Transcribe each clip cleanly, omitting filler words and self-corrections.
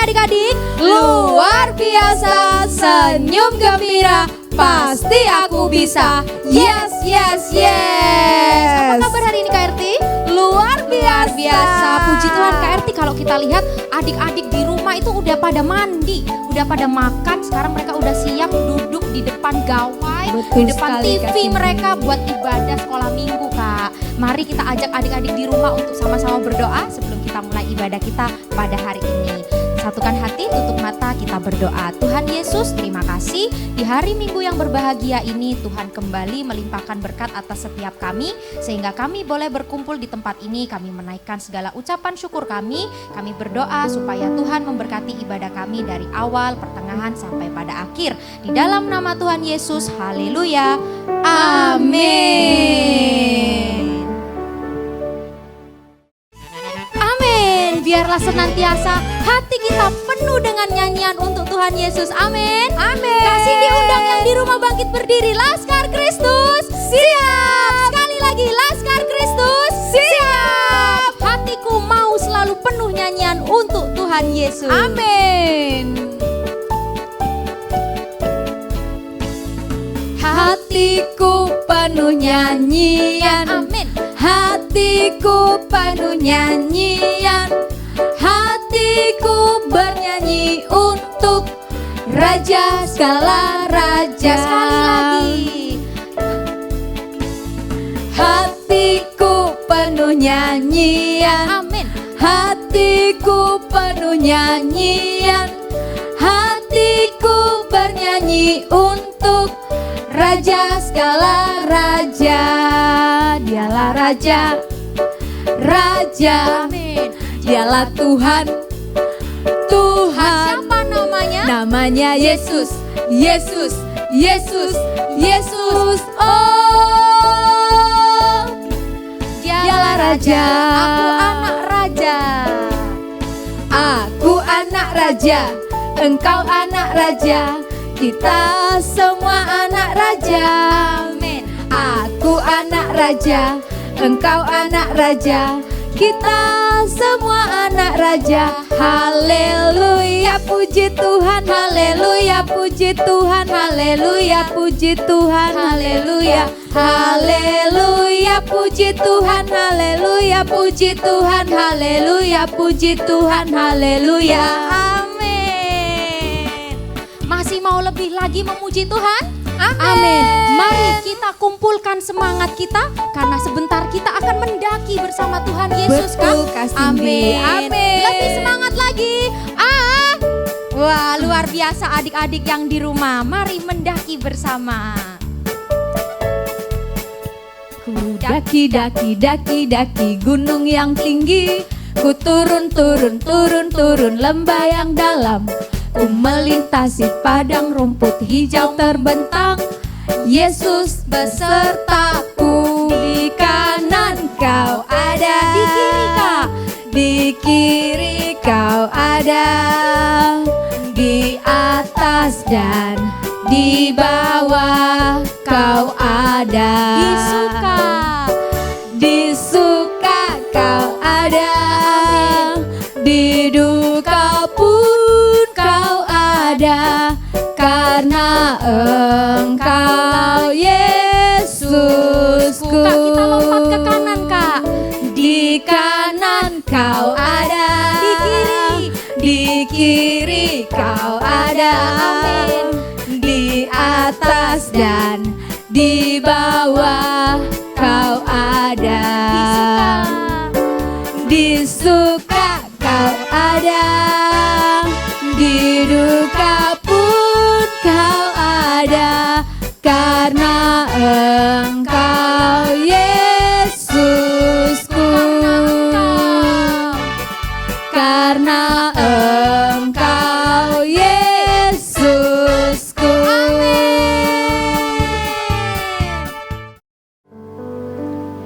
adik-adik? Luar biasa, senyum gembira, pasti aku bisa. Yes, yes, yes. Apa kabar hari ini Kak Erti? Luar biasa. Puji Tuhan Kak Erti, kalau kita lihat adik-adik di rumah itu udah pada mandi, udah pada makan. Sekarang mereka udah siap duduk di depan gawai, di depan TV mereka buat ibadah sekolah minggu Kak. Mari kita ajak adik-adik di rumah untuk sama-sama berdoa sebelum kita mulai ibadah kita pada hari ini. Satukan hati, tutup mata, kita berdoa. Tuhan Yesus, terima kasih di hari Minggu yang berbahagia ini Tuhan kembali melimpahkan berkat atas setiap kami, sehingga kami boleh berkumpul di tempat ini. Kami menaikkan segala ucapan syukur kami berdoa supaya Tuhan memberkati ibadah kami dari awal, pertengahan sampai pada akhir. Di dalam nama Tuhan Yesus, haleluya, amin. Biarlah senantiasa hati kita penuh dengan nyanyian untuk Tuhan Yesus. Amin. Amin. Kasih diundang yang di rumah bangkit berdiri. Laskar Kristus siap. Sekali lagi, Laskar Kristus siap. Hatiku mau selalu penuh nyanyian untuk Tuhan Yesus. Amin. Hatiku penuh nyanyian. Amin. Hatiku penuh nyanyian. Hatiku bernyanyi untuk Raja segala raja. Sekali lagi. Hatiku penuh nyanyian. Amin. Hatiku penuh nyanyian. Hatiku bernyanyi untuk Raja segala raja. Dialah Raja, Raja. Amin. Dialah Tuhan, Tuhan. Siapa namanya? Namanya Yesus, Yesus, Yesus, Yesus. Oh, Dialah Raja. Aku anak Raja. Aku anak Raja. Engkau anak Raja. Kita semua anak Raja. Amin. Aku anak Raja. Engkau anak Raja. Kita semua anak Raja. Haleluya, puji Tuhan. Haleluya, puji Tuhan. Haleluya, puji Tuhan. Haleluya. Haleluya, puji Tuhan. Haleluya, puji Tuhan. Haleluya, puji Tuhan. Haleluya. Amin. Masih mau lebih lagi memuji Tuhan? Amin. Mari kita kumpulkan semangat kita, karena sebentar kita akan mendaki bersama Tuhan Yesus. Betul, kan? Amin. Amin. Lebih semangat lagi. Wah, luar biasa adik-adik yang di rumah. Mari mendaki bersama. Ku daki, daki, daki, daki gunung yang tinggi. Ku turun, turun, turun, turun lembah yang dalam. Ku melintasi padang rumput hijau terbentang. Yesus besertaku. Di kanan kau ada, Di kiri kau. di kiri kau ada, di atas dan di bawah kau ada. Di suka, di suka kau ada. Di duka pun kau ada, karena Engkau Yesusku. Kak, kita lompat ke kanan Kak. Di kanan kau ada, Di kiri, di kiri kau ada. Amin. Di atas dan di bawah kau ada. Di suka kau ada, di duka pun kau ada, karena Engkau Yesusku. Karena Engkau Yesusku.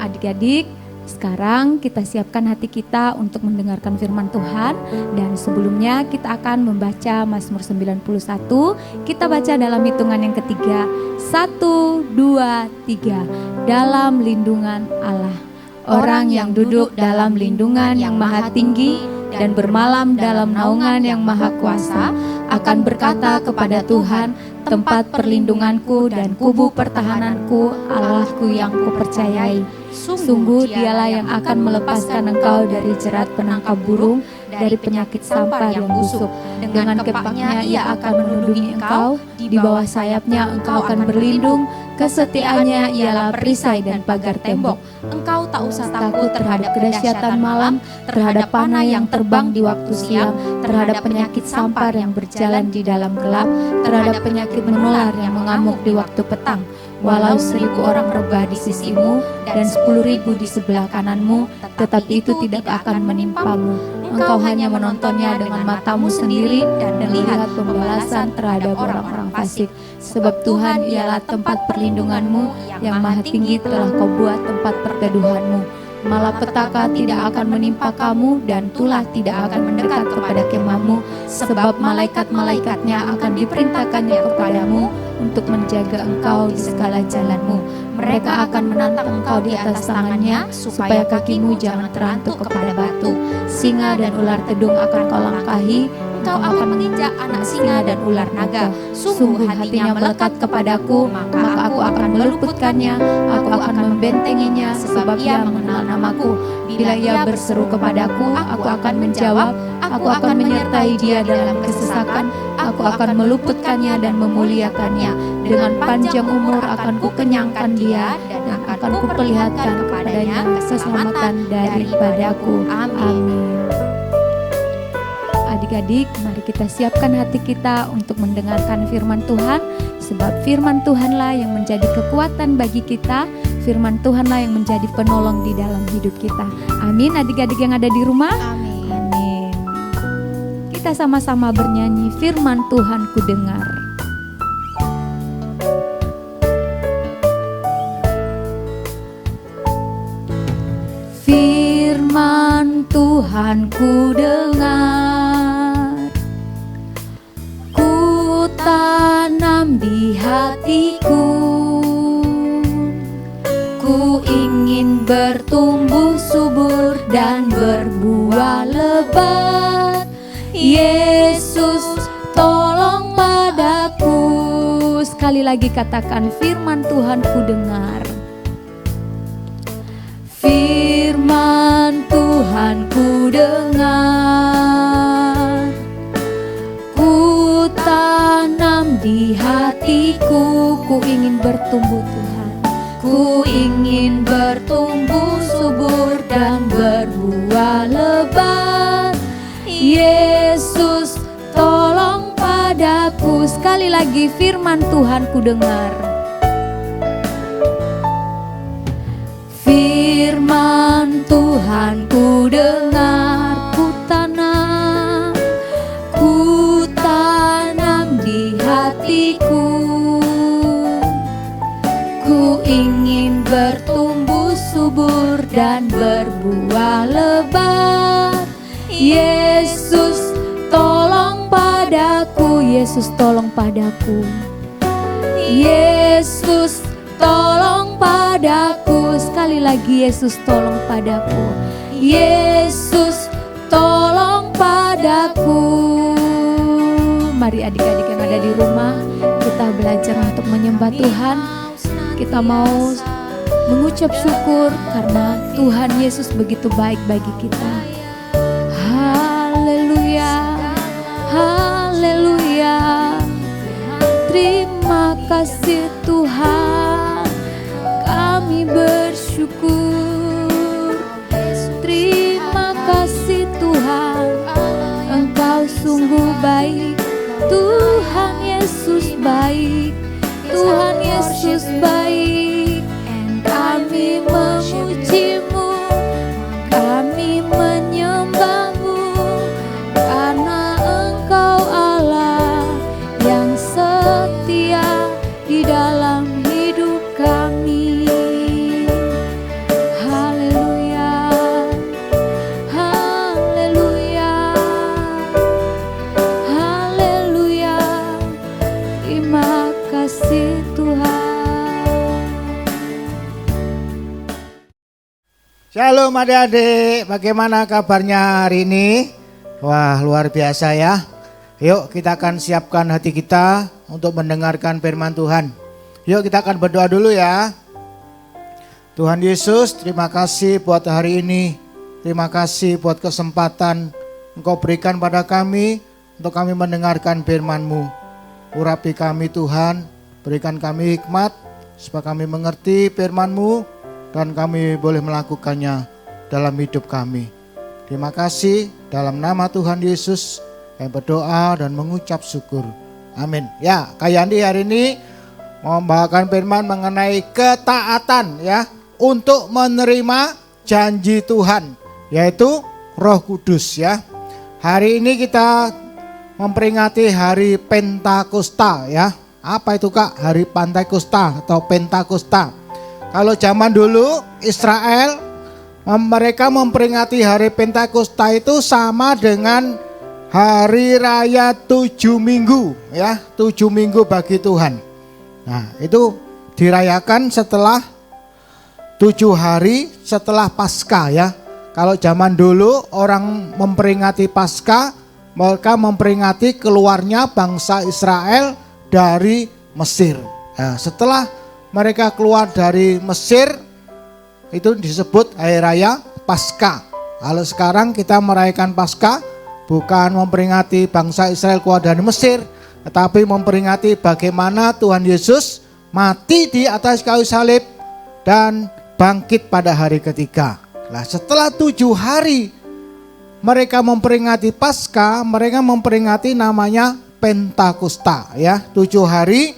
Adik-adik, sekarang kita siapkan hati kita untuk mendengarkan firman Tuhan. Dan sebelumnya kita akan membaca Mazmur 91. Kita baca dalam hitungan yang ketiga. 1, 2, 3. Dalam lindungan Allah. Orang yang duduk dalam lindungan yang maha tinggi dan bermalam dalam naungan yang maha kuasa, akan berkata kepada Tuhan, tempat perlindunganku dan kubu pertahananku, Allahku yang kupercayai. Sungguh dialah yang akan melepaskan engkau dari jerat penangkap burung, dari penyakit sampar yang busuk. Dengan kepaknya ia akan melindungi engkau, di bawah sayapnya engkau akan berlindung. Kesetiaannya ialah perisai dan pagar tembok. Engkau tak usah takut terhadap kedahsyatan malam, terhadap panah yang terbang di waktu siang, terhadap penyakit sampar yang berjalan di dalam gelap, terhadap penyakit menular yang mengamuk di waktu petang. Walau 1.000 orang rebah di sisimu dan 10.000 di sebelah kananmu, tetapi itu tidak akan menimpamu. Engkau hanya menontonnya dengan matamu sendiri dan melihat pembalasan terhadap orang-orang fasik. Sebab Tuhan ialah tempat perlindunganmu, yang maha tinggi telah kau buat tempat perteduhanmu. Malapetaka tidak akan menimpa kamu dan tulah tidak akan mendekat kepada kemahmu, sebab malaikat-malaikatnya akan diperintahkannya kepadamu untuk menjaga engkau di segala jalanmu. Mereka akan menatang engkau di atas tangannya, supaya kakimu jangan terantuk kepada batu. Singa dan ular tedung akan kau langkahi, engkau akan menginjak anak singa dan ular naga. Sungguh hatinya melekat kepadaku, maka aku akan meluputkannya, aku akan membentenginya, sebab ia mengenal namaku. Bila ia berseru kepadaku, aku akan menjawab, aku akan menyertai dia dalam kesesakan, aku akan meluputkannya dan memuliakannya. Dengan panjang umur akan kukenyangkan dia, dan akan kuperlihatkan kepadanya keselamatan daripadaku. Amin. Adik-adik, mari kita siapkan hati kita untuk mendengarkan firman Tuhan, sebab firman Tuhanlah yang menjadi kekuatan bagi kita, firman Tuhanlah yang menjadi penolong di dalam hidup kita. Amin. Adik-adik yang ada di rumah, amin. Kita sama-sama bernyanyi, firman Tuhan ku dengar. Firman Tuhan ku dengar, ku tanam di hatiku, ku ingin bertumbuh subur dan berbuah lebat. Yesus tolong padaku. Sekali lagi katakan, firman Tuhan ku dengar. Firman Tuhan ku dengar, ku tanam di hatiku, ku ingin bertumbuh Tuhan, ku ingin bertumbuh subur dan berbuah lebat. Yesus tolong padaku. Sekali lagi, firman Tuhan ku dengar. Firman Tuhan ku dengar, ku tanam di hatiku, ku ingin bertumbuh subur dan berbuah lebat. Yesus tolong padaku, Yesus tolong padaku, Yesus tolong padaku. Sekali lagi, Yesus tolong padaku, Yesus tolong padaku. Mari adik-adik yang ada di rumah, kita belajar untuk menyembah Tuhan. Kita mau mengucap syukur karena Tuhan Yesus begitu baik bagi kita. Haleluya, haleluya. Terima kasih Tuhan, kami bersyukur. Terima kasih Tuhan, Engkau sungguh baik. Tuhan Yesus baik, Tuhan Yesus baik. Kami memuji-Mu, kami menyembah-Mu, karena Engkau Allah yang setia di dalam hidup kami. Haleluya, haleluya, haleluya. Terima kasih Tuhan. Shalom adik-adik, bagaimana kabarnya hari ini? Wah, luar biasa ya. Yuk kita akan siapkan hati kita untuk mendengarkan firman Tuhan. Yuk kita akan berdoa dulu ya. Tuhan Yesus, terima kasih buat hari ini. Terima kasih buat kesempatan Engkau berikan pada kami untuk kami mendengarkan firman-Mu. Urapi kami Tuhan, berikan kami hikmat supaya kami mengerti firman-Mu dan kami boleh melakukannya dalam hidup kami. Terima kasih dalam nama Tuhan Yesus kami berdoa dan mengucap syukur. Amin. Ya, Kak Yandi hari ini mau membawakan firman mengenai ketaatan ya untuk menerima janji Tuhan, yaitu Roh Kudus ya. Hari ini kita memperingati hari Pentakosta ya. Apa itu Kak? Hari Pentakosta atau Pentakosta. Kalau zaman dulu Israel mereka memperingati hari Pentakosta itu sama dengan hari raya 7 minggu ya, 7 minggu bagi Tuhan. Nah, itu dirayakan setelah 7 hari setelah Paskah ya. Kalau zaman dulu orang memperingati Paskah, mereka memperingati keluarnya bangsa Israel dari Mesir. Nah, setelah mereka keluar dari Mesir, itu disebut hari raya Paskah. Kalau sekarang kita merayakan Paskah bukan memperingati bangsa Israel keluar dari Mesir, tetapi memperingati bagaimana Tuhan Yesus mati di atas kayu salib dan bangkit pada hari ketiga. Nah, setelah 7 hari mereka memperingati Paskah, mereka memperingati namanya Pentakosta ya. 7 hari,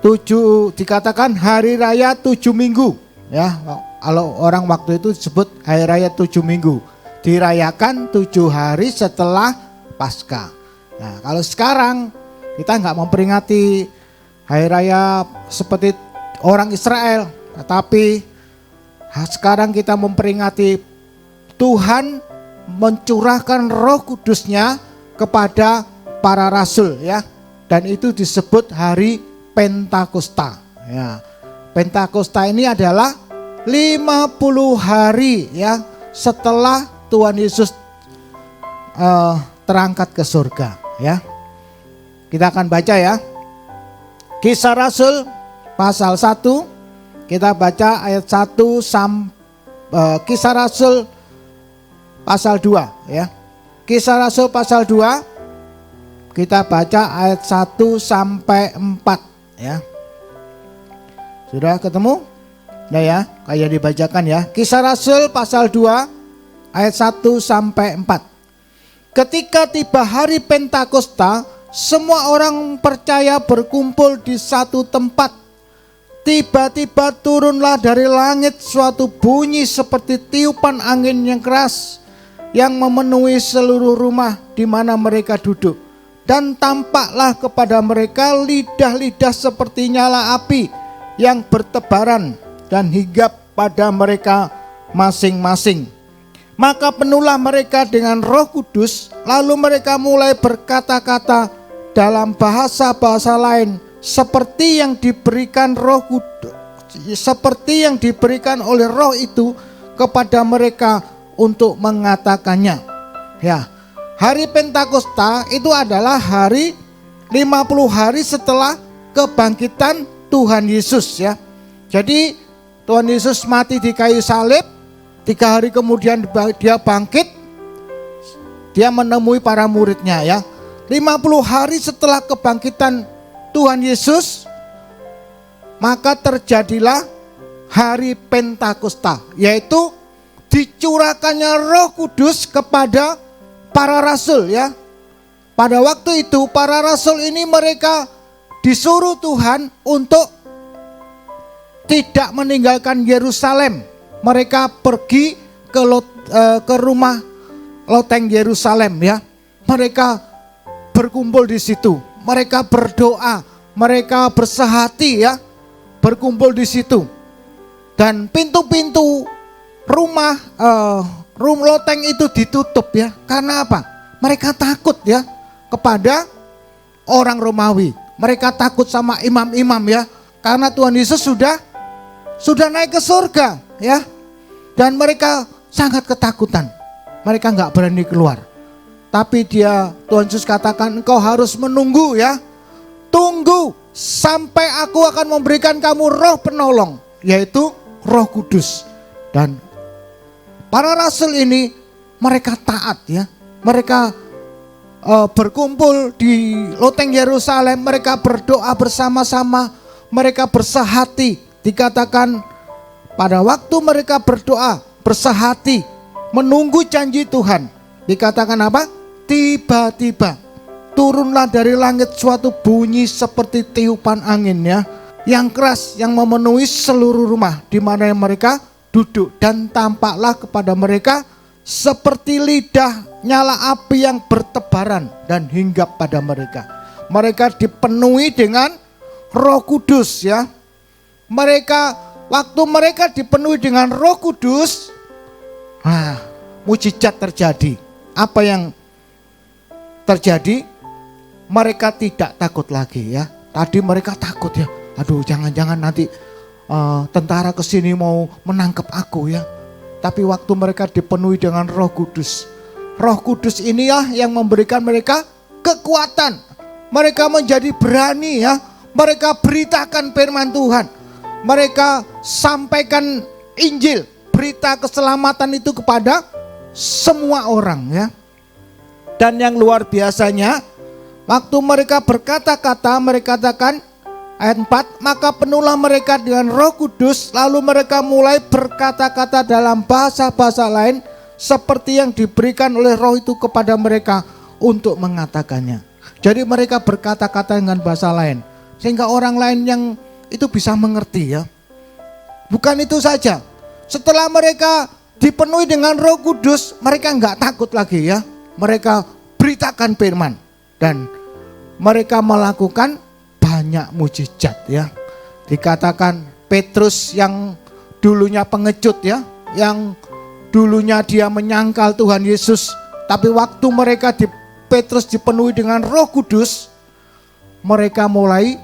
7 dikatakan hari raya 7 minggu ya. Kalau orang waktu itu disebut hari raya 7 minggu. Dirayakan 7 hari setelah Paskah. Nah, kalau sekarang kita nggak memperingati hari raya seperti orang Israel, tetapi sekarang kita memperingati Tuhan mencurahkan Roh Kudus-Nya kepada para rasul ya. Dan itu disebut hari Pentakosta ya. Pentakosta ini adalah 50 hari ya setelah Tuhan Yesus terangkat ke surga ya. Kita akan baca ya. Kisah Rasul pasal 1. Kita baca ayat 1 Kisah Rasul pasal 2 ya. Kisah Rasul pasal 2 kita baca ayat 1 sampai 4 ya. Sudah ketemu? Nah ya, kayak dibacakan ya. Kisah Rasul pasal 2 ayat 1 sampai 4. Ketika tiba hari Pentakosta, semua orang percaya berkumpul di satu tempat. Tiba-tiba turunlah dari langit suatu bunyi seperti tiupan angin yang keras yang memenuhi seluruh rumah di mana mereka duduk. Dan tampaklah kepada mereka lidah-lidah seperti nyala api yang bertebaran dan hinggap pada mereka masing-masing. Maka penuhlah mereka dengan Roh Kudus, lalu mereka mulai berkata-kata dalam bahasa-bahasa lain seperti yang diberikan Roh Kudus, seperti yang diberikan oleh Roh itu kepada mereka untuk mengatakannya. Ya, hari Pentakosta itu adalah hari 50 hari setelah kebangkitan Tuhan Yesus ya. Jadi Tuhan Yesus mati di kayu salib, 3 hari kemudian dia bangkit, dia menemui para muridnya ya. 50 hari setelah kebangkitan Tuhan Yesus, maka terjadilah hari Pentakosta, yaitu dicurahkannya Roh Kudus kepada para rasul ya. Pada waktu itu para rasul ini mereka disuruh Tuhan untuk tidak meninggalkan Yerusalem. Mereka pergi ke rumah loteng Yerusalem ya. Mereka berkumpul di situ. Mereka berdoa, mereka bersehati ya, berkumpul di situ. Dan pintu-pintu rumah loteng itu ditutup ya. Karena apa? Mereka takut ya kepada orang Romawi. Mereka takut sama imam-imam ya. Karena Tuhan Yesus sudah naik ke surga ya. Dan mereka sangat ketakutan. Mereka nggak berani keluar. Tapi Tuhan Yesus katakan engkau harus menunggu ya. Tunggu sampai aku akan memberikan kamu roh penolong, yaitu Roh Kudus. Dan para rasul ini mereka taat ya. Mereka berkumpul di loteng Yerusalem, mereka berdoa bersama-sama, mereka bersehati. Dikatakan pada waktu mereka berdoa bersehati menunggu janji Tuhan, dikatakan apa? Tiba-tiba turunlah dari langit suatu bunyi seperti tiupan angin ya, yang keras yang memenuhi seluruh rumah di mana mereka duduk, dan tampaklah kepada mereka seperti lidah nyala api yang bertebaran dan hinggap pada mereka. Mereka dipenuhi dengan Roh Kudus ya. Waktu mereka dipenuhi dengan Roh Kudus, mujizat terjadi. Apa yang terjadi? Mereka tidak takut lagi ya. Tadi mereka takut ya. Aduh, jangan-jangan nanti tentara kesini mau menangkap aku ya. Tapi waktu mereka dipenuhi dengan Roh Kudus, Roh Kudus inilah yang memberikan mereka kekuatan. Mereka menjadi berani ya. Mereka beritakan firman Tuhan. Mereka sampaikan Injil, berita keselamatan itu kepada semua orang ya. Dan yang luar biasanya, waktu mereka berkata-kata, mereka katakan ayat 4, maka penuhlah mereka dengan Roh Kudus, lalu mereka mulai berkata-kata dalam bahasa-bahasa lain seperti yang diberikan oleh Roh itu kepada mereka untuk mengatakannya. Jadi mereka berkata-kata dengan bahasa lain sehingga orang lain yang itu bisa mengerti ya. Bukan itu saja, setelah mereka dipenuhi dengan Roh Kudus, mereka enggak takut lagi ya. Mereka beritakan firman dan mereka melakukan banyak mujizat ya. Dikatakan Petrus yang dulunya pengecut ya, yang dulunya dia menyangkal Tuhan Yesus, tapi waktu Petrus dipenuhi dengan Roh Kudus, mereka mulai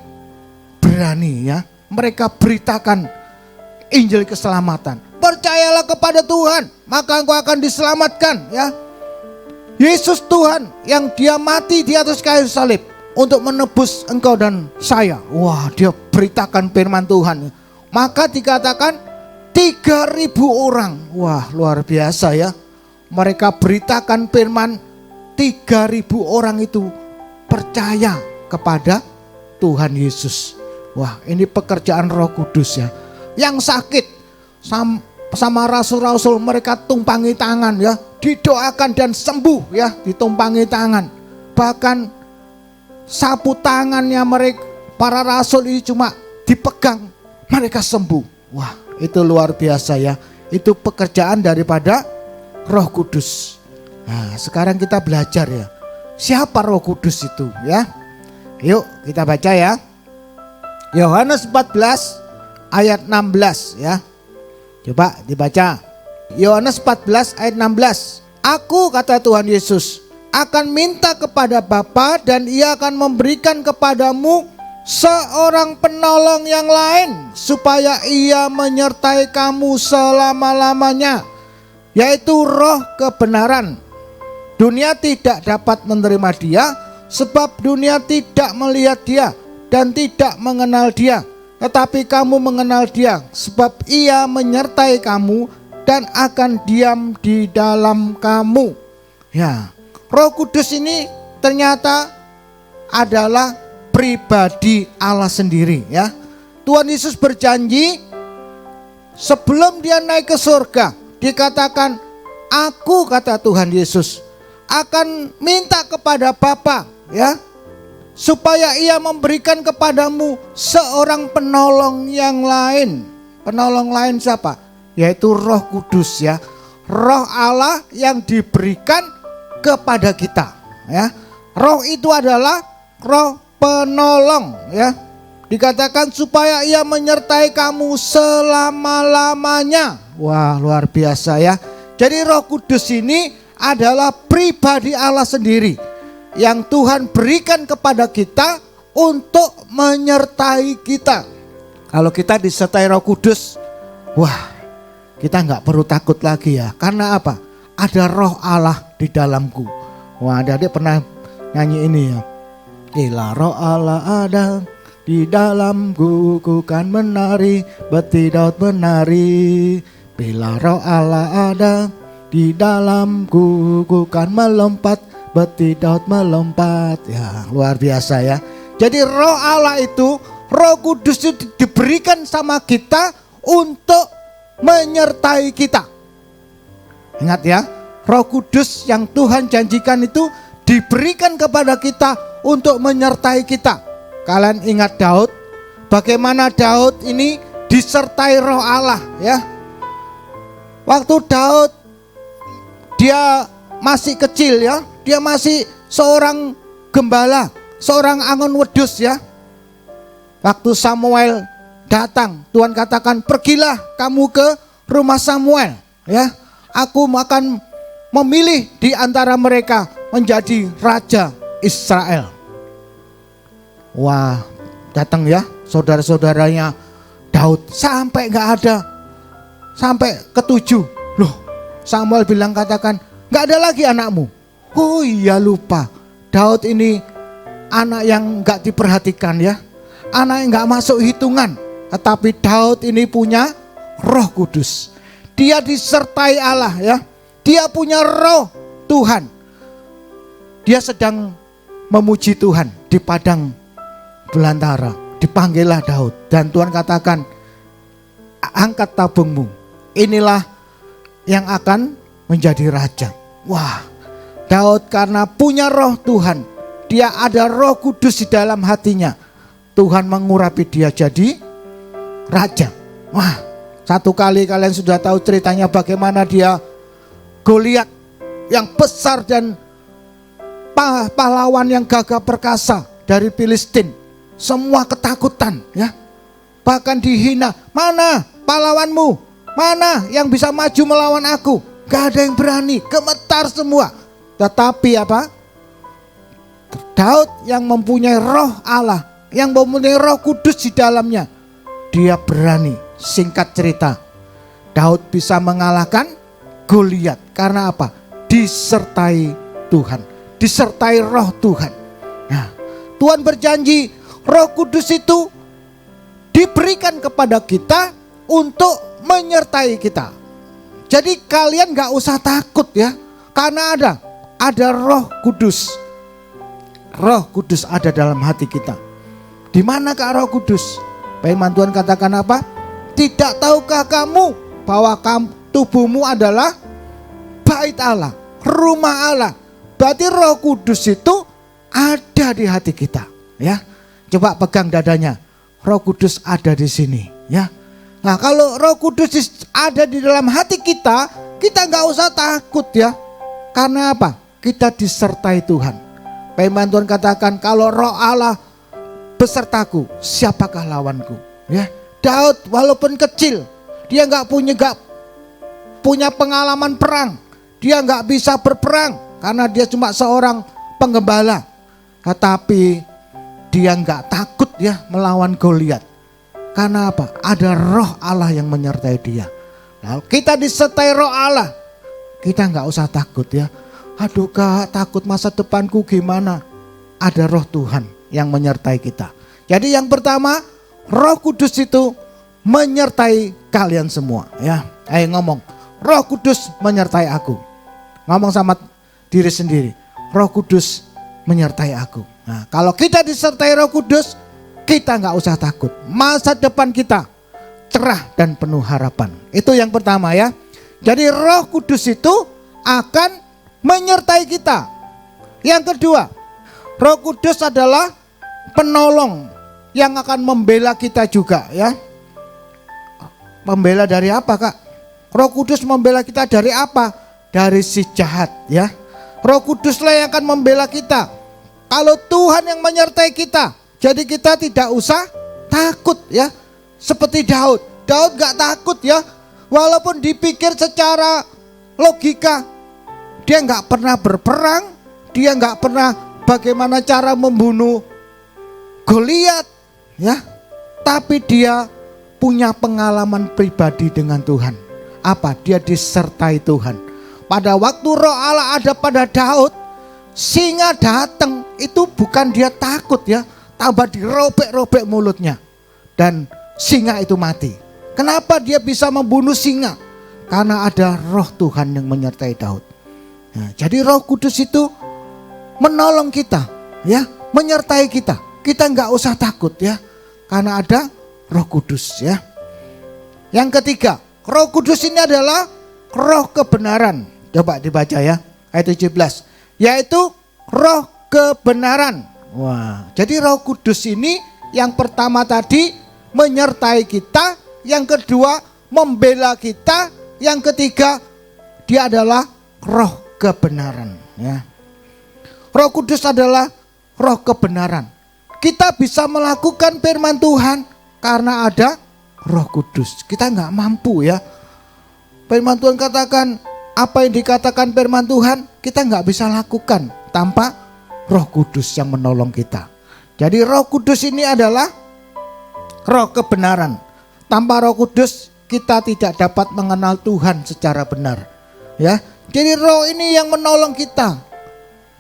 berani ya. Mereka beritakan Injil keselamatan. Percayalah kepada Tuhan, maka engkau akan diselamatkan ya. Yesus Tuhan yang dia mati di atas kayu salib untuk menebus engkau dan saya. Wah, dia beritakan firman Tuhan. Maka dikatakan 3.000 orang. Wah, luar biasa ya. Mereka beritakan firman, 3.000 orang itu percaya kepada Tuhan Yesus. Wah, ini pekerjaan Roh Kudus ya. Yang sakit sama rasul-rasul mereka tumpangi tangan ya, didoakan dan sembuh ya, ditumpangi tangan. Bahkan sapu tangannya mereka para rasul ini cuma dipegang, mereka sembuh. Wah, itu luar biasa ya. Itu pekerjaan daripada Roh Kudus. Nah, sekarang kita belajar ya. Siapa Roh Kudus itu ya? Yuk kita baca ya. Yohanes 14 ayat 16 ya. Coba dibaca. Yohanes 14 ayat 16. Aku, kata Tuhan Yesus, akan minta kepada Bapa dan ia akan memberikan kepadamu seorang penolong yang lain supaya ia menyertai kamu selama-lamanya, yaitu Roh kebenaran. Dunia tidak dapat menerima dia sebab dunia tidak melihat dia dan tidak mengenal dia. Tetapi kamu mengenal dia sebab ia menyertai kamu dan akan diam di dalam kamu. Ya, Roh Kudus ini ternyata adalah pribadi Allah sendiri ya. Tuhan Yesus berjanji sebelum dia naik ke surga, dikatakan, aku, kata Tuhan Yesus, akan minta kepada Bapa ya, supaya ia memberikan kepadamu seorang penolong yang lain. Penolong lain siapa? Yaitu Roh Kudus ya. Roh Allah yang diberikan kepada kita ya. Roh itu adalah roh penolong ya. Dikatakan supaya ia menyertai kamu selama-lamanya. Wah, luar biasa ya. Jadi Roh Kudus ini adalah pribadi Allah sendiri yang Tuhan berikan kepada kita untuk menyertai kita. Kalau kita disertai Roh Kudus, wah, kita nggak perlu takut lagi ya. Karena apa? Ada Roh Allah di dalamku. Wah, adik pernah nyanyi ini ya. Bila roh Allah ada di dalamku, ku kan menari, beti Daud menari. Bila roh Allah ada di dalamku, ku kan melompat, beti Daud melompat. Ya, luar biasa ya. Jadi roh Allah itu, Roh Kudus itu diberikan sama kita untuk menyertai kita. Ingat ya, Roh Kudus yang Tuhan janjikan itu diberikan kepada kita untuk menyertai kita. Kalian ingat Daud? Bagaimana Daud ini disertai Roh Allah ya. Waktu Daud dia masih kecil ya, dia masih seorang gembala, seorang angon wedus ya. Waktu Samuel datang, Tuhan katakan, pergilah kamu ke rumah Samuel ya. Aku akan memilih di antara mereka menjadi raja Israel. Wah, datang ya saudara-saudaranya Daud, sampai gak ada, sampai ketujuh. Loh, Samuel bilang, katakan, gak ada lagi anakmu. Oh iya, lupa, Daud ini anak yang gak diperhatikan ya, anak yang gak masuk hitungan. Tetapi Daud ini punya Roh Kudus. Dia disertai Allah ya. Dia punya roh Tuhan. Dia sedang memuji Tuhan di padang belantara. Dipanggillah Daud. Dan Tuhan katakan, angkat tabungmu. Inilah yang akan menjadi raja. Wah, Daud karena punya roh Tuhan. Dia ada Roh Kudus di dalam hatinya. Tuhan mengurapi dia jadi raja. Wah, satu kali kalian sudah tahu ceritanya bagaimana dia Goliat yang besar dan pahlawan yang gagah perkasa dari Filistin. Semua ketakutan ya. Bahkan dihina. Mana pahlawanmu? Mana yang bisa maju melawan aku? Gak ada yang berani. Gemetar semua. Tetapi apa? Daud yang mempunyai roh Allah, yang mempunyai Roh Kudus di dalamnya, dia berani. Singkat cerita, Daud bisa mengalahkan Goliat. Karena apa? Disertai Tuhan, disertai roh Tuhan. Nah, Tuhan berjanji Roh Kudus itu diberikan kepada kita untuk menyertai kita. Jadi kalian gak usah takut ya, karena ada Roh Kudus. Roh Kudus ada dalam hati kita. Di manakah Roh Kudus? Firman Tuhan katakan apa? Tidak tahukah kamu bahwa tubuhmu adalah bait Allah, rumah Allah. Berarti Roh Kudus itu ada di hati kita ya. Coba pegang dadanya. Roh Kudus ada di sini ya. Nah, kalau Roh Kudus ada di dalam hati kita, kita nggak usah takut ya. Karena apa? Kita disertai Tuhan. Firman Tuhan katakan, kalau Roh Allah besertaku, siapakah lawanku? Ya, Daud walaupun kecil, dia nggak punya pengalaman perang, dia nggak bisa berperang karena dia cuma seorang penggembala. Tetapi dia nggak takut ya melawan Goliat. Karena apa? Ada Roh Allah yang menyertai dia. Nah, kita disertai Roh Allah, kita nggak usah takut ya. Aduh Kak, takut masa depanku gimana? Ada Roh Tuhan yang menyertai kita. Jadi yang pertama, Roh Kudus itu menyertai kalian semua ya. Ayo ngomong, Roh Kudus menyertai aku. Ngomong sama diri sendiri, Roh Kudus menyertai aku. Nah, kalau kita disertai Roh Kudus, kita nggak usah takut. Masa depan kita cerah dan penuh harapan. Itu yang pertama ya. Jadi Roh Kudus itu akan menyertai kita. Yang kedua, Roh Kudus adalah penolong yang akan membela kita juga ya. Membela dari apa Kak? Roh Kudus membela kita dari apa? Dari si jahat ya. Roh Kuduslah yang akan membela kita. Kalau Tuhan yang menyertai kita, jadi kita tidak usah takut ya. Seperti Daud. Daud gak takut ya. Walaupun dipikir secara logika, dia gak pernah berperang, dia gak pernah bagaimana cara membunuh Goliat ya. Tapi dia punya pengalaman pribadi dengan Tuhan. Apa? Dia disertai Tuhan. Pada waktu Roh Allah ada pada Daud, singa datang itu bukan dia takut ya, tambah dirobek-robek mulutnya dan singa itu mati. Kenapa dia bisa membunuh singa? Karena ada roh Tuhan yang menyertai Daud. Nah, jadi Roh Kudus itu menolong kita ya, menyertai kita. Kita nggak usah takut ya, karena ada Roh Kudus ya. Yang ketiga, Roh Kudus ini adalah roh kebenaran. Coba dibaca ya, ayat 17. Yaitu roh kebenaran. Wah, jadi Roh Kudus ini yang pertama tadi menyertai kita, yang kedua membela kita, yang ketiga dia adalah roh kebenaran ya. Roh Kudus adalah roh kebenaran. Kita bisa melakukan firman Tuhan karena ada Roh Kudus. Kita nggak mampu ya. Firman Tuhan katakan, apa yang dikatakan firman Tuhan kita nggak bisa lakukan tanpa Roh Kudus yang menolong kita. Jadi Roh Kudus ini adalah roh kebenaran. Tanpa Roh Kudus kita tidak dapat mengenal Tuhan secara benar ya. Jadi roh ini yang menolong kita.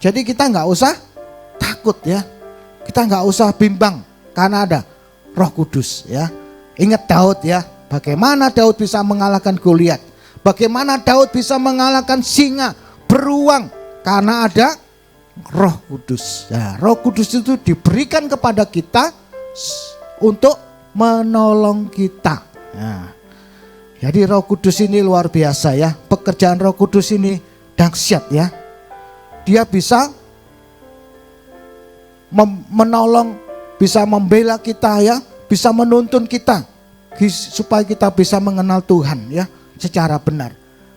Jadi kita nggak usah takut ya. Kita nggak usah bimbang karena ada Roh Kudus ya. Ingat Daud ya, bagaimana Daud bisa mengalahkan Goliat. Bagaimana Daud bisa mengalahkan singa, beruang, karena ada Roh Kudus. Ya, Roh Kudus itu diberikan kepada kita untuk menolong kita. Nah, jadi Roh Kudus ini luar biasa ya. Pekerjaan Roh Kudus ini dahsyat ya. Dia bisa menolong, bisa membela kita ya, bisa menuntun kita supaya kita bisa mengenal Tuhan ya secara benar.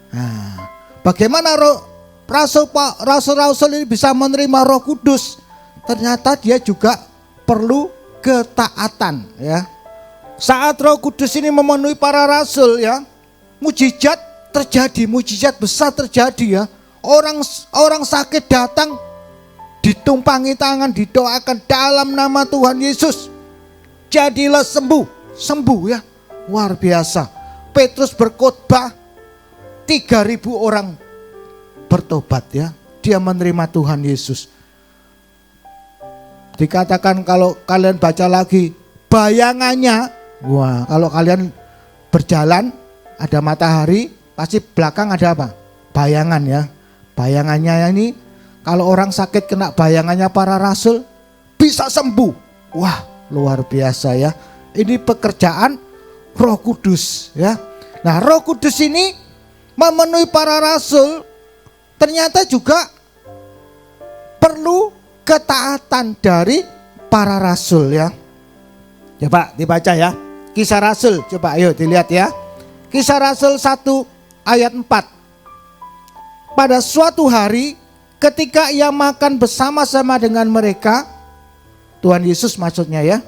Nah, bagaimana rasul-rasul ini bisa menerima Roh Kudus? Ternyata dia juga perlu ketaatan ya. Saat Roh Kudus ini memenuhi para rasul ya, mujizat terjadi, mujizat besar terjadi ya. Orang sakit datang, ditumpangi tangan, didoakan dalam nama Tuhan Yesus. Jadilah sembuh ya. Luar biasa. Petrus berkhotbah, 3.000 orang bertobat ya. Dia menerima Tuhan Yesus. Dikatakan kalau kalian baca lagi bayangannya, wah, kalau kalian berjalan ada matahari, pasti belakang ada apa? Bayangan ya. Bayangannya ini kalau orang sakit kena bayangannya para rasul bisa sembuh. Wah, luar biasa ya. Ini pekerjaan Roh Kudus ya. Nah, Roh Kudus ini memenuhi para rasul ternyata juga perlu ketaatan dari para rasul ya. Coba dibaca ya. Kisah Rasul, coba ayo dilihat ya. Kisah Rasul 1 ayat 4. Pada suatu hari ketika ia makan bersama-sama dengan mereka, Tuhan Yesus maksudnya ya.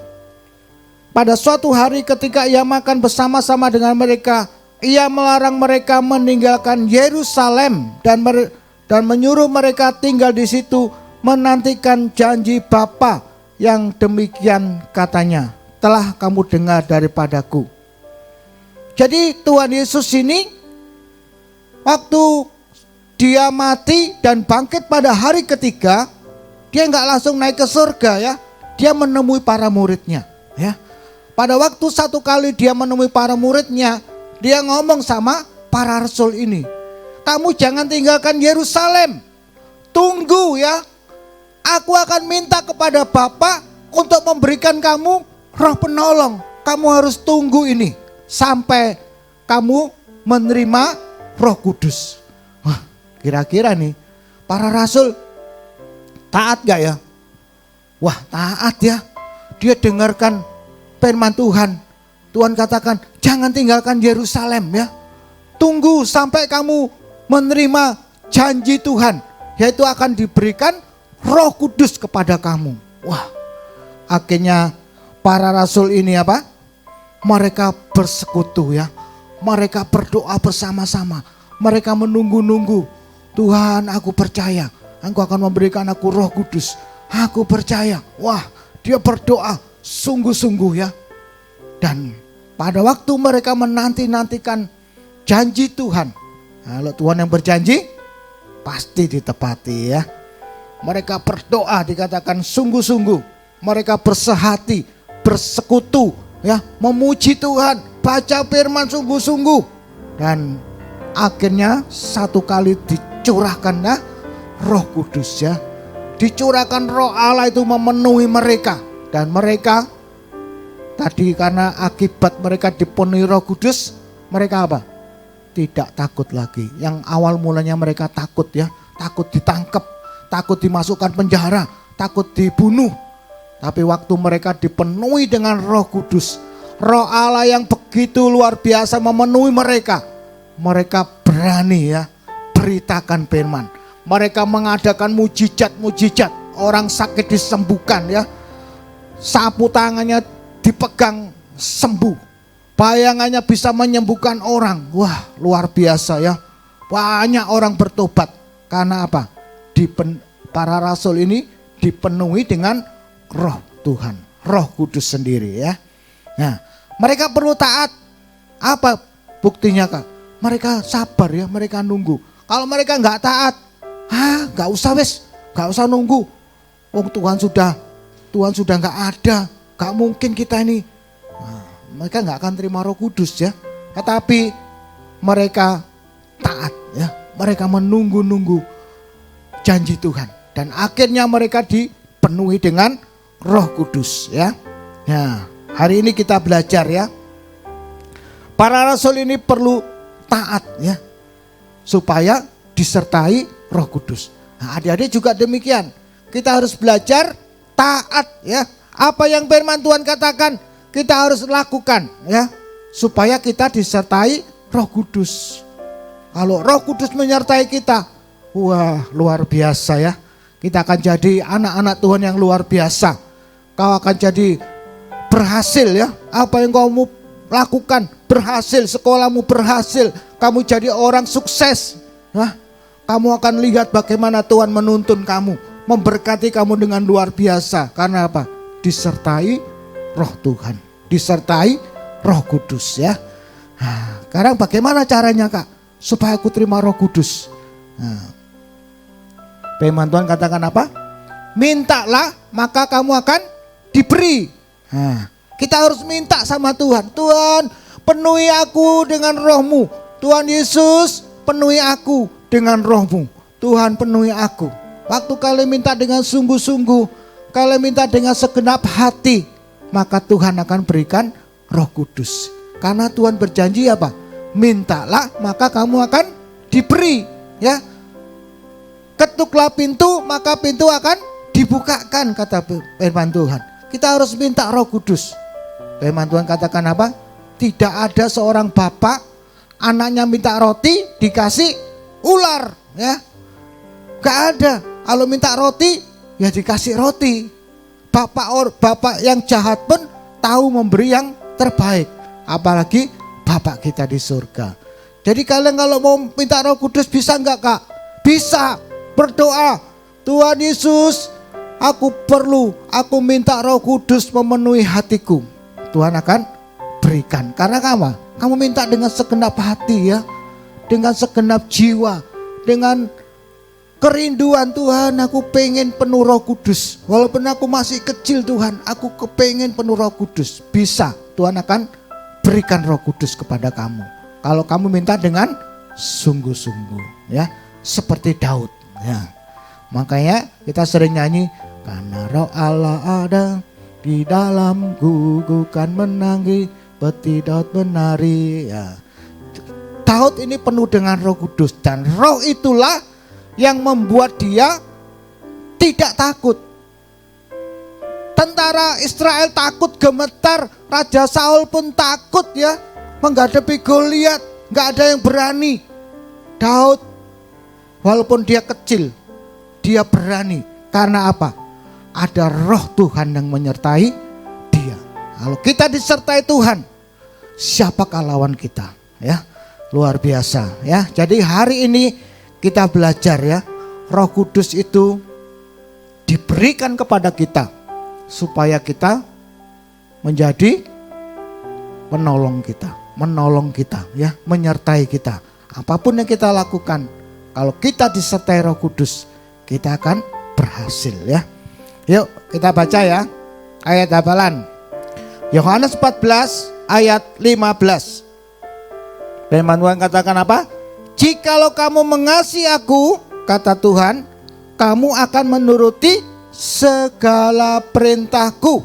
Pada suatu hari ketika ia makan bersama-sama dengan mereka, ia melarang mereka meninggalkan Yerusalem dan menyuruh mereka tinggal di situ menantikan janji Bapa yang demikian katanya, telah kamu dengar daripadaku. Jadi Tuhan Yesus ini waktu dia mati dan bangkit pada hari ketiga, dia nggak langsung naik ke surga ya. Dia menemui para muridnya ya. Pada waktu satu kali dia menemui para muridnya, dia ngomong sama para rasul ini, kamu jangan tinggalkan Yerusalem, tunggu ya. Aku akan minta kepada Bapa untuk memberikan kamu roh penolong. Kamu harus tunggu ini sampai kamu menerima Roh Kudus. Wah, kira-kira nih para rasul taat gak ya? Wah, taat ya. Dia dengarkan firman Tuhan. Tuhan katakan jangan tinggalkan Yerusalem ya. Tunggu sampai kamu menerima janji Tuhan, yaitu akan diberikan Roh Kudus kepada kamu. Wah, akhirnya para rasul ini apa? Mereka bersekutu ya. Mereka berdoa bersama-sama. Mereka menunggu-nunggu. Tuhan, aku percaya Engkau akan memberikan aku Roh Kudus. Aku percaya. Wah, dia berdoa sungguh-sungguh ya. Dan pada waktu mereka menanti-nantikan janji Tuhan. Kalau Tuhan yang berjanji, pasti ditepati ya. Mereka berdoa dikatakan sungguh-sungguh. Mereka bersehati, bersekutu, ya, memuji Tuhan, baca firman sungguh-sungguh. Dan akhirnya satu kali dicurahkan ya, Roh Kudus ya. Dicurahkan Roh Allah itu memenuhi mereka. Dan mereka tadi karena akibat mereka dipenuhi Roh Kudus, mereka apa? Tidak takut lagi. Yang awal mulanya mereka takut ya, takut ditangkap, takut dimasukkan penjara, takut dibunuh. Tapi waktu mereka dipenuhi dengan Roh Kudus, Roh Allah yang begitu luar biasa memenuhi mereka, mereka berani ya beritakan firman. Mereka mengadakan mujizat-mujizat, orang sakit disembuhkan ya, sapu tangannya dipegang sembuh, bayangannya bisa menyembuhkan orang. Wah, luar biasa ya. Banyak orang bertobat. Karena apa? Para rasul ini dipenuhi dengan Roh Tuhan, Roh Kudus sendiri ya. Nah, mereka perlu taat. Apa buktinya Kak? Mereka sabar ya, mereka nunggu. Kalau mereka nggak taat, nggak usah wes, nggak usah nunggu. Tuhan sudah nggak ada, nggak mungkin kita ini. Nah, mereka nggak akan terima Roh Kudus ya. Tetapi mereka taat ya, mereka menunggu-nunggu janji Tuhan. Dan akhirnya mereka dipenuhi dengan Roh Kudus ya. Nah, hari ini kita belajar ya. Para rasul ini perlu taat ya, supaya disertai Roh Kudus. Nah, adik-adik juga demikian. Kita harus belajar taat ya. Apa yang firman Tuhan katakan, kita harus lakukan ya, supaya kita disertai Roh Kudus. Kalau Roh Kudus menyertai kita, wah luar biasa ya. Kita akan jadi anak-anak Tuhan yang luar biasa. Kau akan jadi berhasil ya. Apa yang kamu lakukan berhasil, sekolahmu berhasil, kamu jadi orang sukses. Nah, kamu akan lihat bagaimana Tuhan menuntun kamu, memberkati kamu dengan luar biasa. Karena apa? Disertai Roh Tuhan, disertai Roh Kudus ya. Nah, sekarang bagaimana caranya Kak? Supaya aku terima Roh Kudus. Nah, firman Tuhan katakan apa? Mintalah maka kamu akan diberi. Nah, kita harus minta sama Tuhan. Tuhan, penuhi aku dengan Roh-Mu. Tuhan Yesus, penuhi aku dengan Roh-Mu. Tuhan, penuhi aku. Waktu kalian minta dengan sungguh-sungguh, kalian minta dengan segenap hati, maka Tuhan akan berikan Roh Kudus. Karena Tuhan berjanji apa? Mintalah maka kamu akan diberi ya. Ketuklah pintu maka pintu akan dibukakan, kata firman Tuhan. Kita harus minta Roh Kudus. Firman Tuhan katakan apa? Tidak ada seorang bapak anaknya minta roti dikasih ular ya. Gak ada. Kalau minta roti ya dikasih roti. Bapak yang jahat pun tahu memberi yang terbaik. Apalagi Bapak kita di surga. Jadi kalian kalau mau minta Roh Kudus bisa enggak Kak? Bisa. Berdoa, Tuhan Yesus, aku minta Roh Kudus memenuhi hatiku. Tuhan akan berikan. Karena kamu minta dengan segenap hati ya, dengan segenap jiwa, dengan kerinduan. Tuhan, aku pengen penuh Roh Kudus. Walaupun aku masih kecil Tuhan, aku kepengen penuh Roh Kudus. Bisa, Tuhan akan berikan Roh Kudus kepada kamu. Kalau kamu minta dengan sungguh-sungguh ya, seperti Daud. Ya, makanya kita sering nyanyi, karena Roh Allah ada di dalamku, ku kan menangis seperti Daud menari. Ya, Daud ini penuh dengan Roh Kudus dan Roh itulah yang membuat dia tidak takut. Tentara Israel takut, gemetar, Raja Saul pun takut ya menghadapi Goliat, nggak ada yang berani. Daud walaupun dia kecil, dia berani. Karena apa? Ada Roh Tuhan yang menyertai dia. Kalau kita disertai Tuhan, siapakah lawan kita? Ya, luar biasa ya. Jadi hari ini kita belajar ya, Roh Kudus itu diberikan kepada kita supaya kita menjadi menolong kita ya, menyertai kita. Apapun yang kita lakukan, kalau kita disertai Roh Kudus, kita akan berhasil ya. Yuk kita baca ya ayat hafalan. Yohanes 14 ayat 15. Firman Tuhan katakan apa? Jikalau kamu mengasihi aku, kata Tuhan, kamu akan menuruti segala perintahku.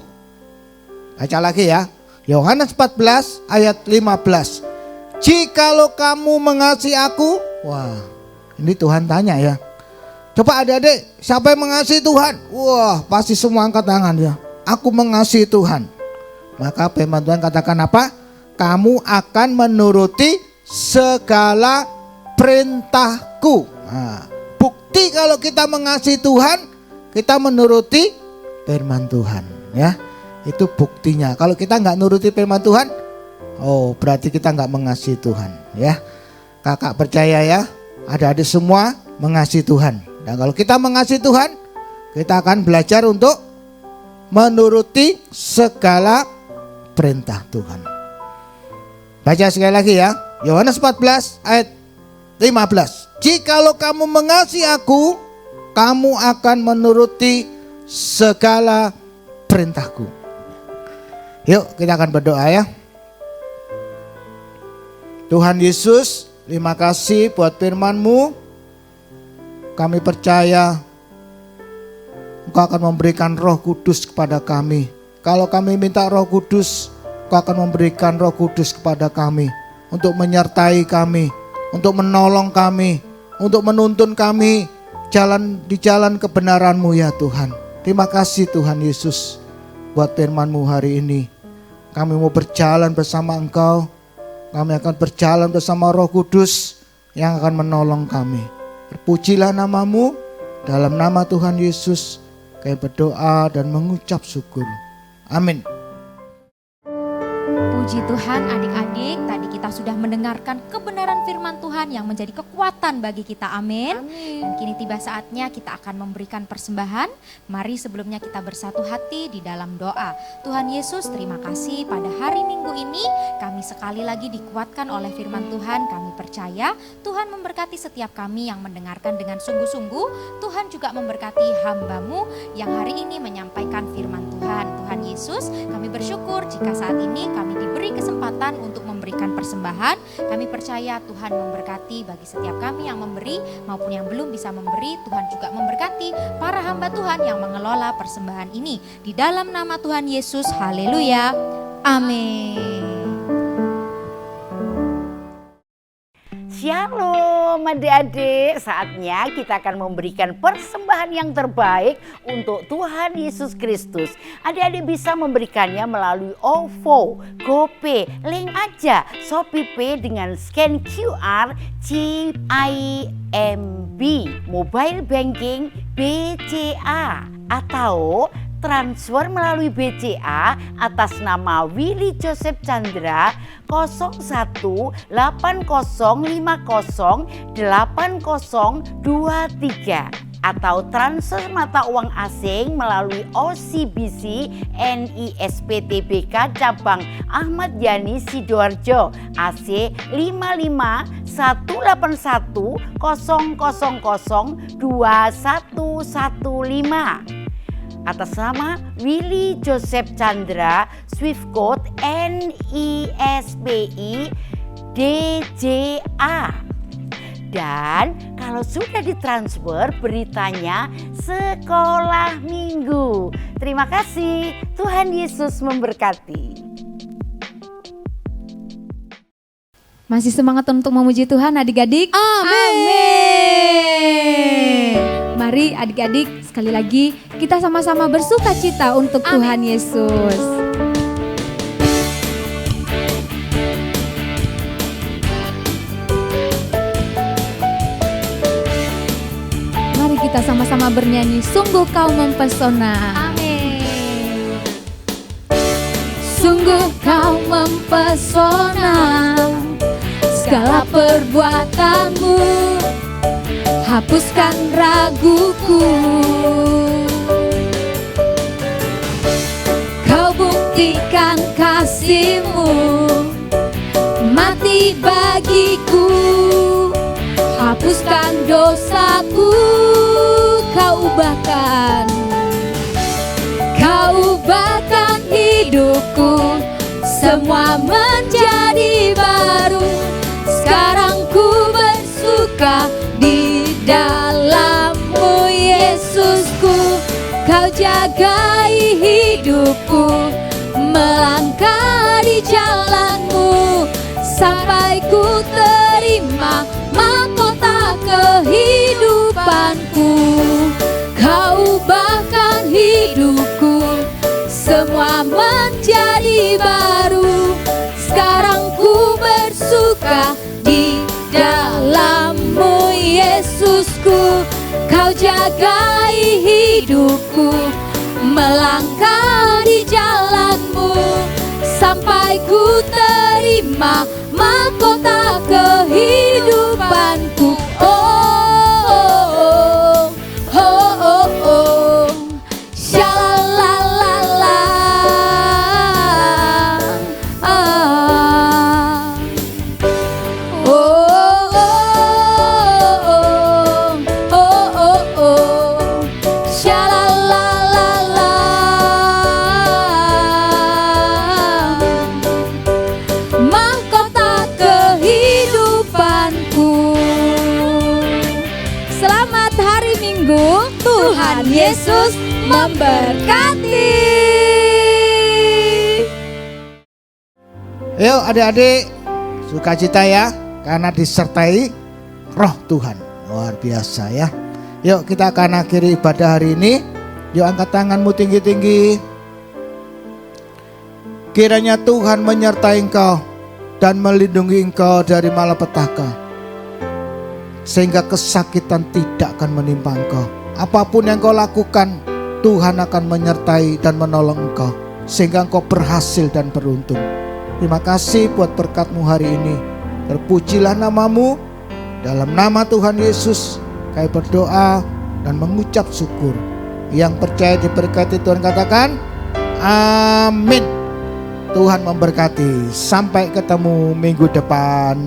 Baca lagi ya. Yohanes 14 ayat 15. Jikalau kamu mengasihi aku. Wah, ini Tuhan tanya ya. Coba adik-adik, siapa yang mengasihi Tuhan? Wah, pasti semua angkat tangan ya. Aku mengasihi Tuhan. Maka firman Tuhan katakan apa? Kamu akan menuruti segala perintahku. Nah, bukti kalau kita mengasihi Tuhan, kita menuruti firman Tuhan ya. Itu buktinya. Kalau kita nggak nuruti firman Tuhan, oh berarti kita nggak mengasihi Tuhan ya. Kakak percaya ya, adik-adik semua mengasihi Tuhan. Dan kalau kita mengasihi Tuhan, kita akan belajar untuk menuruti segala perintah Tuhan. Baca sekali lagi ya. Yohanes 14 ayat 15. Jikalau kamu mengasihi aku, kamu akan menuruti segala perintahku. Yuk kita akan berdoa ya. Tuhan Yesus, terima kasih buat firman-Mu. Kami percaya Engkau akan memberikan Roh Kudus kepada kami. Kalau kami minta Roh Kudus, Engkau akan memberikan Roh Kudus kepada kami untuk menyertai kami, untuk menolong kami, untuk menuntun kami di jalan kebenaran-Mu ya Tuhan. Terima kasih Tuhan Yesus buat firman-Mu hari ini. Kami mau berjalan bersama Engkau. Kami akan berjalan bersama Roh Kudus yang akan menolong kami. Terpujilah nama-Mu. Dalam nama Tuhan Yesus kami berdoa dan mengucap syukur. Amin. Puji Tuhan adik-adik, tadi kita sudah mendengarkan kebenaran firman Tuhan yang menjadi kekuatan bagi kita, amin. Dan kini tiba saatnya kita akan memberikan persembahan. Mari sebelumnya kita bersatu hati di dalam doa. Tuhan Yesus, terima kasih pada hari Minggu ini kami sekali lagi dikuatkan oleh firman Tuhan. Kami percaya Tuhan memberkati setiap kami yang mendengarkan dengan sungguh-sungguh. Tuhan juga memberkati hamba-Mu yang hari ini menyampaikan firman Tuhan. Tuhan Yesus, kami bersyukur jika saat ini kami diberi kesempatan untuk memberikan persembahan. Kami percaya Tuhan memberkati bagi setiap kami yang memberi maupun yang belum bisa memberi. Tuhan juga memberkati para hamba Tuhan yang mengelola persembahan ini. Di dalam nama Tuhan Yesus, haleluya, amin. Shalom adik-adik, saatnya kita akan memberikan persembahan yang terbaik untuk Tuhan Yesus Kristus. Adik-adik bisa memberikannya melalui OVO, GoPay, link aja ShopeePay dengan scan QR CIMB, mobile banking BCA, atau transfer melalui BCA atas nama Willy Joseph Chandra 0180508023, atau transfer mata uang asing melalui OCBC NISP-TBK cabang Ahmad Yani Sidoarjo AC 551810002115 atas nama Willy Joseph Chandra, Swift Code NISPI DJA. Dan kalau sudah ditransfer, beritanya sekolah minggu. Terima kasih, Tuhan Yesus memberkati. Masih semangat untuk memuji Tuhan adik-adik? Amin. Mari adik-adik sekali lagi kita sama-sama bersuka cita untuk Tuhan Yesus. Mari kita sama-sama bernyanyi, sungguh kau mempesona. Amin. Sungguh kau mempesona, segala perbuatanmu hapuskan raguku. Kau buktikan kasih-Mu, mati bagiku, hapuskan dosaku, kau ubahkan. Kau ubahkan hidupku, semua menjadi baru. Sekarang ku bersuka di dalam-Mu Yesusku. Kau jagai hidupku, melangkah di jalan-Mu, sampai ku terima mahkota kehidupanku. Kau ubahkan hidupku, semua menjadi baru. Sekarang ku bersuka di dalam-Mu Yesusku. Kau jagai hidupku, melangkah di jalan-Mu, sampai ku terima mahkota kehidupanku. Oh, oh, oh, oh, oh. Shalalala. Ah. Oh, oh, oh, oh, oh. Shalalala. Mahkota kehidupanku. Selamat hari Minggu, Tuhan Yesus memberkati. Yuk adik-adik, sukacita ya, karena disertai roh Tuhan. Luar biasa ya. Yuk kita akan akhiri ibadah hari ini. Yuk angkat tanganmu tinggi-tinggi. Kiranya Tuhan menyertai engkau dan melindungi engkau dari malapetaka, sehingga kesakitan tidak akan menimpa engkau. Apapun yang kau lakukan, Tuhan akan menyertai dan menolong engkau, sehingga engkau berhasil dan beruntung. Terima kasih buat berkat-Mu hari ini. Terpujilah nama-Mu. Dalam nama Tuhan Yesus kami berdoa dan mengucap syukur. Yang percaya diberkati Tuhan katakan amin. Tuhan memberkati. Sampai ketemu minggu depan.